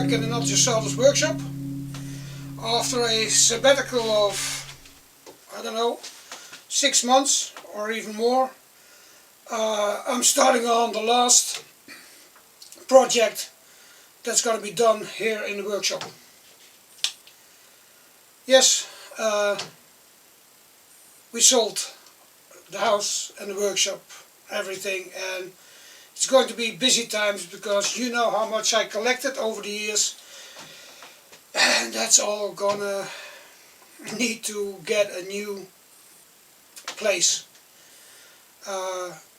back in the Not Just Sawdust workshop after a sabbatical of, I don't know, 6 months or even more. I'm starting on the last project that's going to be done here in the workshop. Yes, we sold the house and the workshop, everything, and it's going to be busy times because you know how much I collected over the years, and that's all gonna need to get a new place.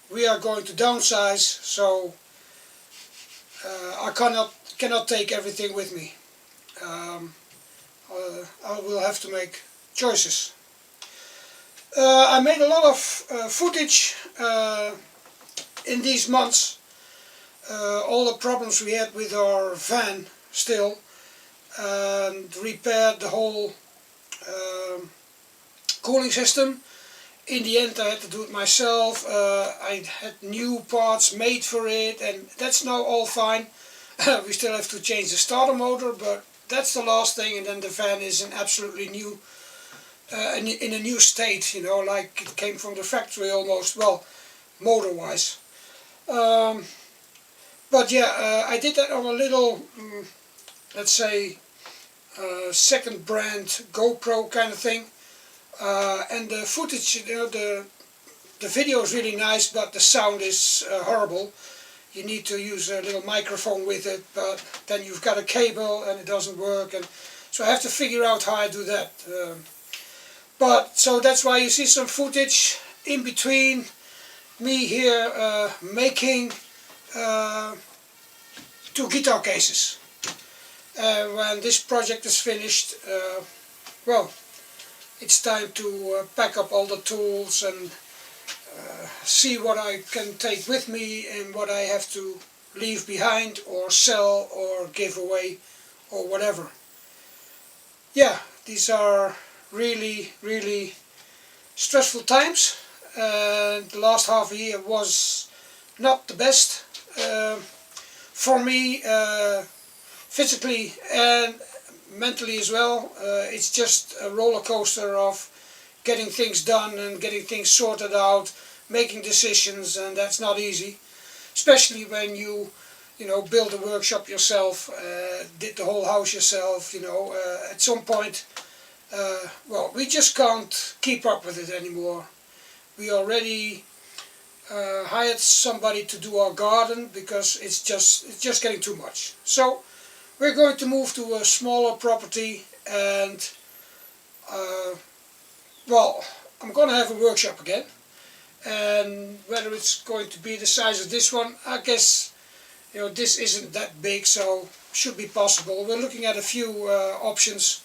We are going to downsize, so I cannot take everything with me. I will have to make choices. I made a lot of footage in these months. All the problems we had with our van still, and repaired the whole cooling system. In the end I had to do it myself. I had new parts made for it, and that's now all fine. We still have to change the starter motor, but that's the last thing, and then the van is an absolutely new, in a new state, you know, like it came from the factory almost, well, motor wise. But yeah, I did that on a little, let's say, second brand GoPro kind of thing. And the footage, you know, the video is really nice, but the sound is horrible. You need to use a little microphone with it, but then you've got a cable and it doesn't work, and so I have to figure out how I do that. But so that's why you see some footage in between me here making 2 guitar cases. When this project is finished, well, it's time to pack up all the tools and see what I can take with me and what I have to leave behind or sell or give away or whatever. Yeah, these are really stressful times. The last half a year was not the best for me, physically and mentally as well. It's just a roller coaster of getting things done and getting things sorted out, making decisions, and that's not easy, especially when you know, build a workshop yourself, did the whole house yourself, you know. At some point, well, we just can't keep up with it anymore. We already hired somebody to do our garden because it's just getting too much. So we're going to move to a smaller property, and well, I'm going to have a workshop again, and whether it's going to be the size of this one, I guess, you know, this isn't that big, so should be possible. We're looking at a few options,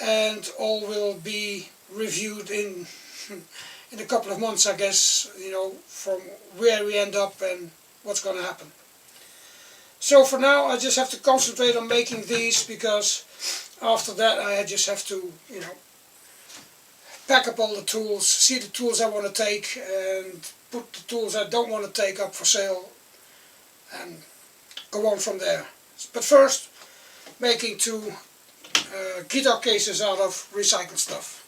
and all will be reviewed in a couple of months, I guess, you know, from where we end up and what's going to happen. So for now I just have to concentrate on making these, because after that I just have to, you know, pack up all the tools, see the tools I want to take, and put the tools I don't want to take up for sale, and go on from there. But first, making 2 guitar cases out of recycled stuff.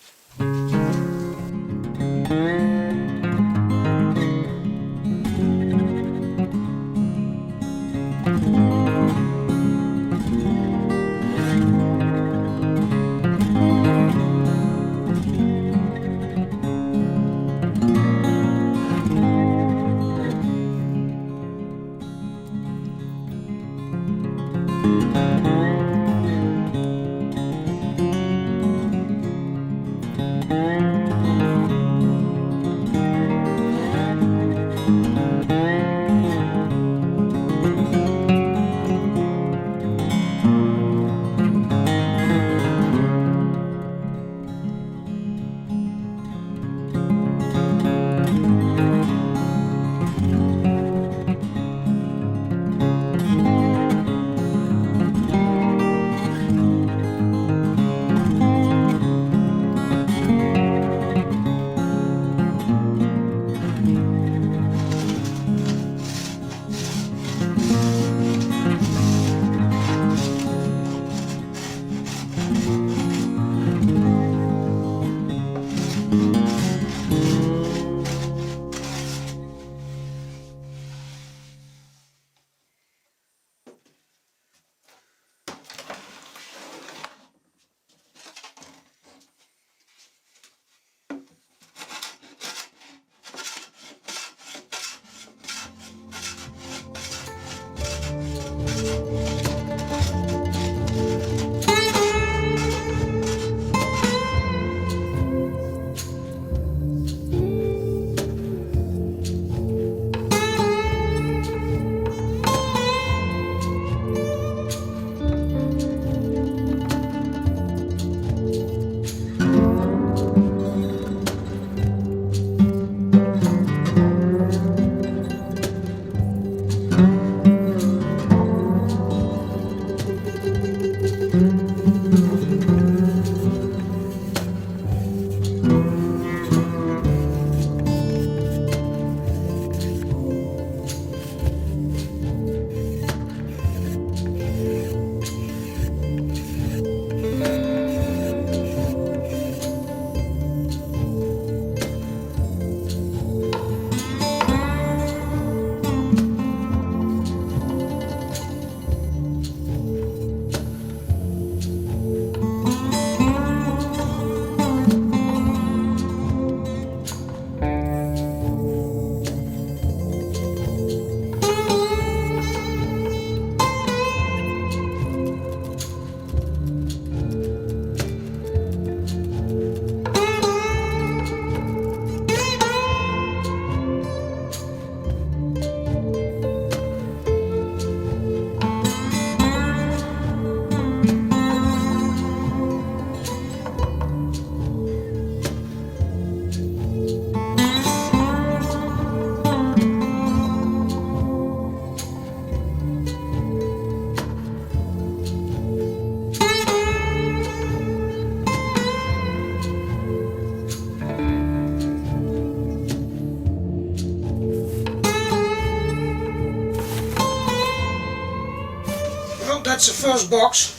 That's the first box.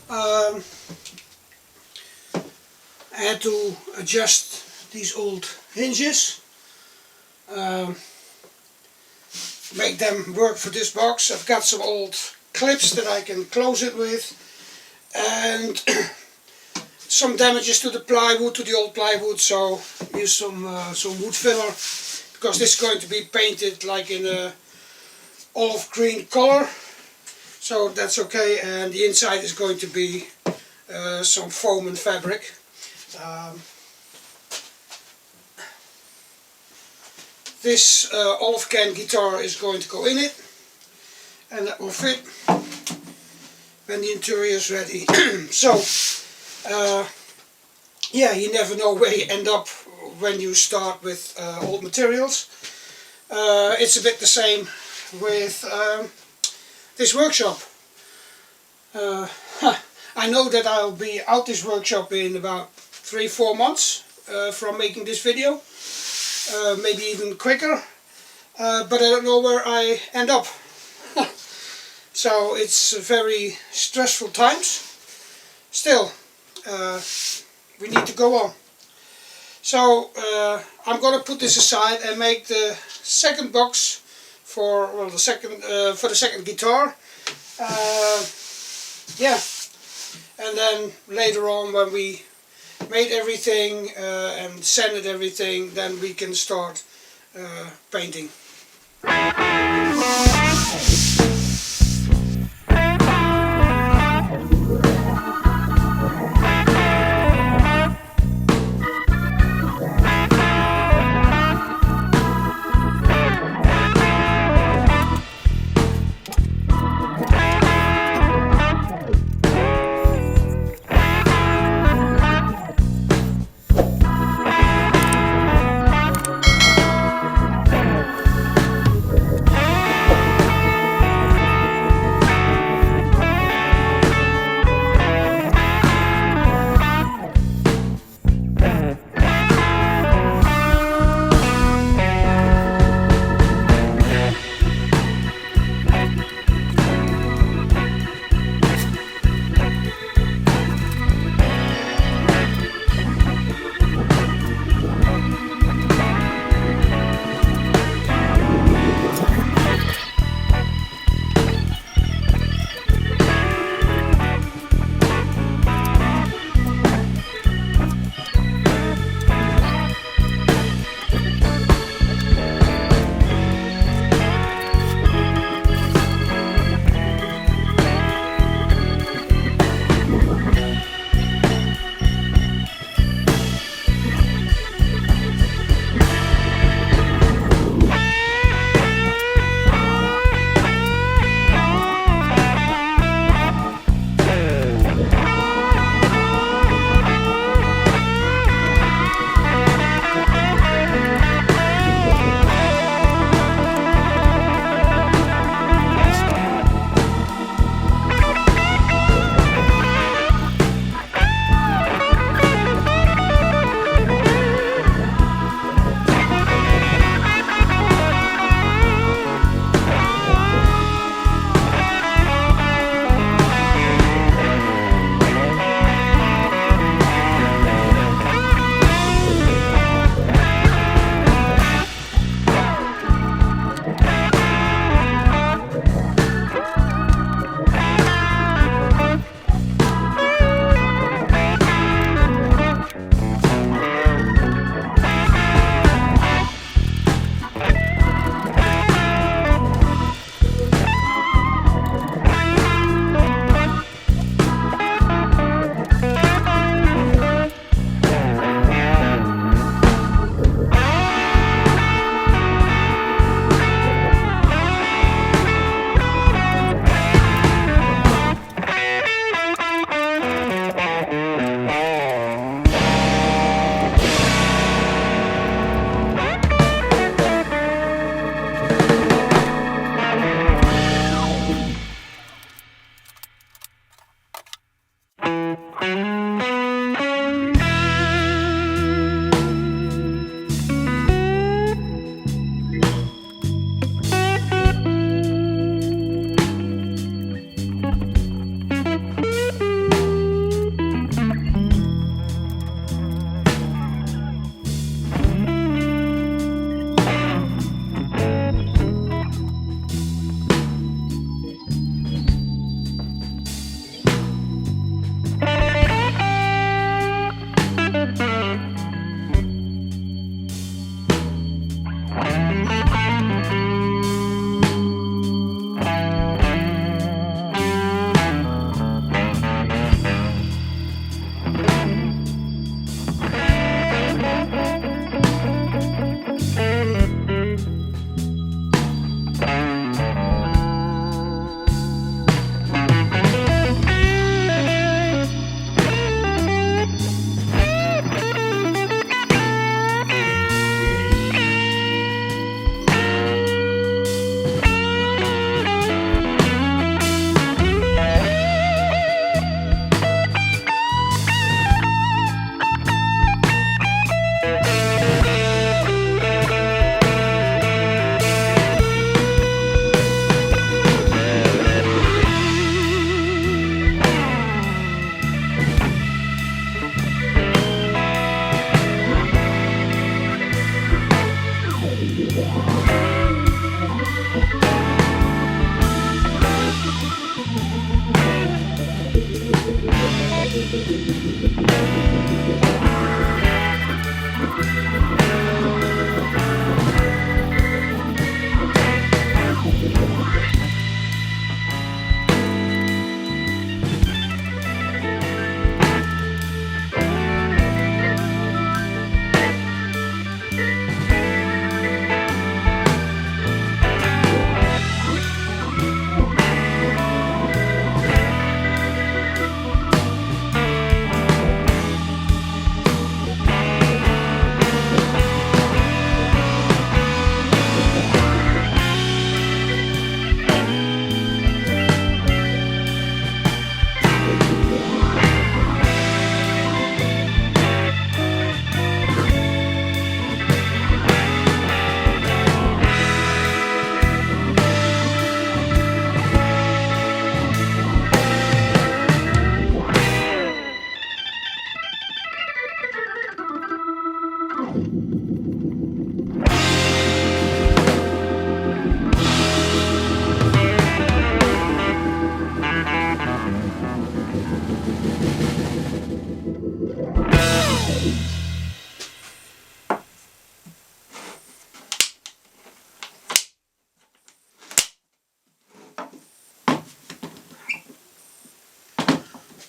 I had to adjust these old hinges, make them work for this box. I've got some old clips that I can close it with, and some damages to the plywood, to the old plywood, so use some wood filler, because this is going to be painted like in a olive green color. So that's okay, and the inside is going to be some foam and fabric. This olive can guitar is going to go in it, and that will fit when the interior is ready. So, yeah, you never know where you end up when you start with old materials. It's a bit the same with this workshop. I know that I'll be out this workshop in about 3-4 months from making this video, maybe even quicker, but I don't know where I end up. So it's very stressful times. Still, we need to go on. So I'm going to put this aside and make the second box for the second guitar. Yeah, and then later on, when we made everything and sanded everything, then we can start painting.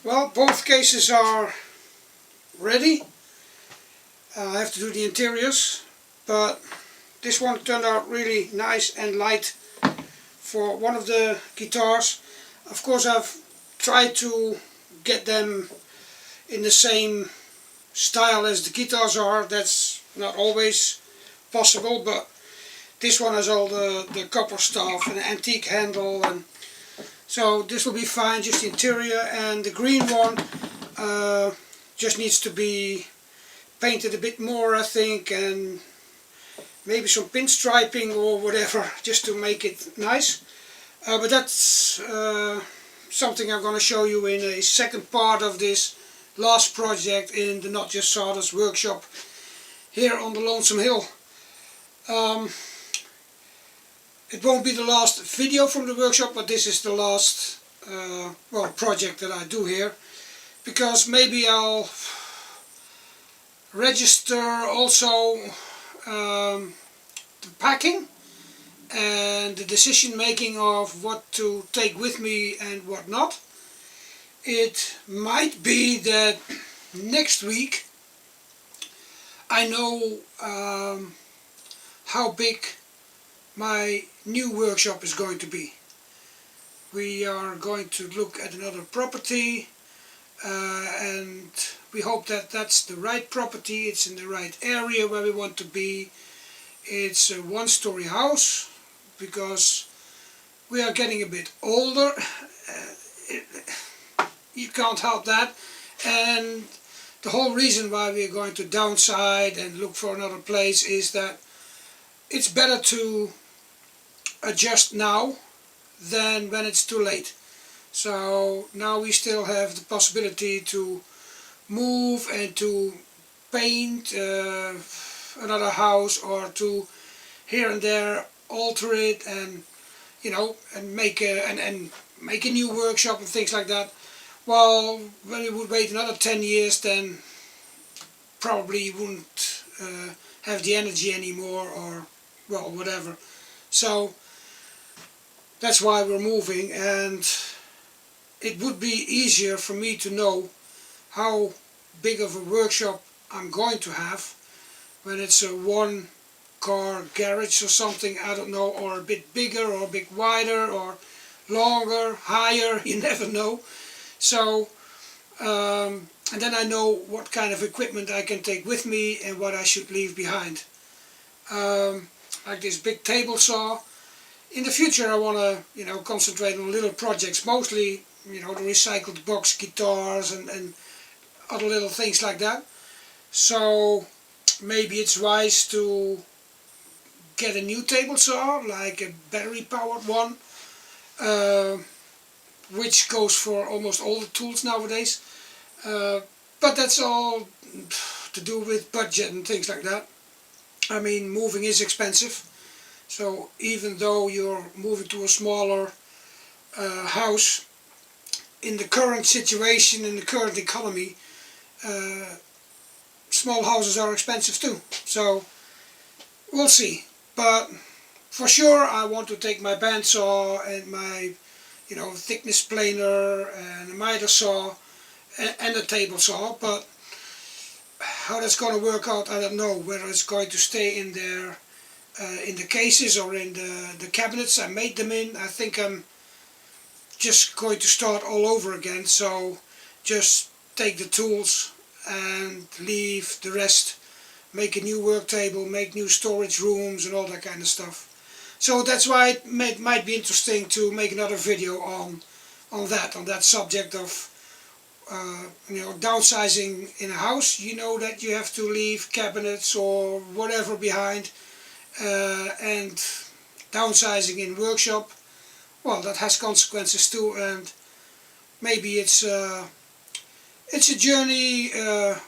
Well, both cases are ready. I have to do the interiors, but this one turned out really nice and light for one of the guitars. Of course, I've tried to get them in the same style as the guitars are. That's not always possible, but this one has all the copper stuff and the antique handle, and so this will be fine, just the interior. And the green one just needs to be painted a bit more, I think, and maybe some pinstriping or whatever, just to make it nice. But that's something I'm going to show you in a second part of this last project in the Not Just Sawdust workshop here on the Lonesome Hill. It won't be the last video from the workshop, but this is the last well, project that I do here, because maybe I'll register also the packing and the decision making of what to take with me and what not. It might be that next week I know how big my new workshop is going to be. We are going to look at another property, and we hope that that's the right property. It's in the right area where we want to be. It's a one-story house because we are getting a bit older. You can't help that, and the whole reason why we are going to downside and look for another place is that it's better to adjust now than when it's too late. So now we still have the possibility to move and to paint another house, or to here and there alter it, and you know, and make a new workshop and things like that. Well, when we would wait another 10 years, then probably you wouldn't have the energy anymore, or well, whatever. So that's why we're moving, and it would be easier for me to know how big of a workshop I'm going to have when it's a one-car garage or something, I don't know, or a bit bigger or a bit wider or longer, higher, you never know. So and then I know what kind of equipment I can take with me and what I should leave behind. Like this big table saw. In the future I want to, you know, concentrate on little projects, mostly, you know, the recycled box guitars and other little things like that. So maybe it's wise to get a new table saw, like a battery powered one, which goes for almost all the tools nowadays. But that's all to do with budget and things like that. I mean, moving is expensive. So even though you're moving to a smaller house, in the current situation, in the current economy, small houses are expensive too. So we'll see. But for sure I want to take my bandsaw and my, you know, thickness planer and a miter saw and a table saw. But how that's going to work out, I don't know. Whether it's going to stay in there in the cases or in the cabinets I made them in. I think I'm just going to start all over again, so just take the tools and leave the rest, make a new work table, make new storage rooms and all that kind of stuff. So that's why it might be interesting to make another video on that subject of you know, downsizing in a house. You know that you have to leave cabinets or whatever behind. And downsizing in workshop, well, that has consequences too, and maybe it's a journey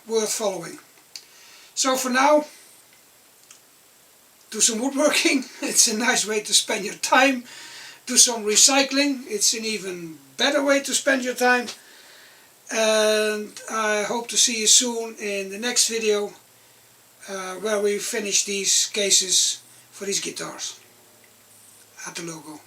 worth following. So for now, do some woodworking. It's a nice way to spend your time. Do some recycling. It's an even better way to spend your time. And I hope to see you soon in the next video, where we finish these cases for these guitars. At the logo.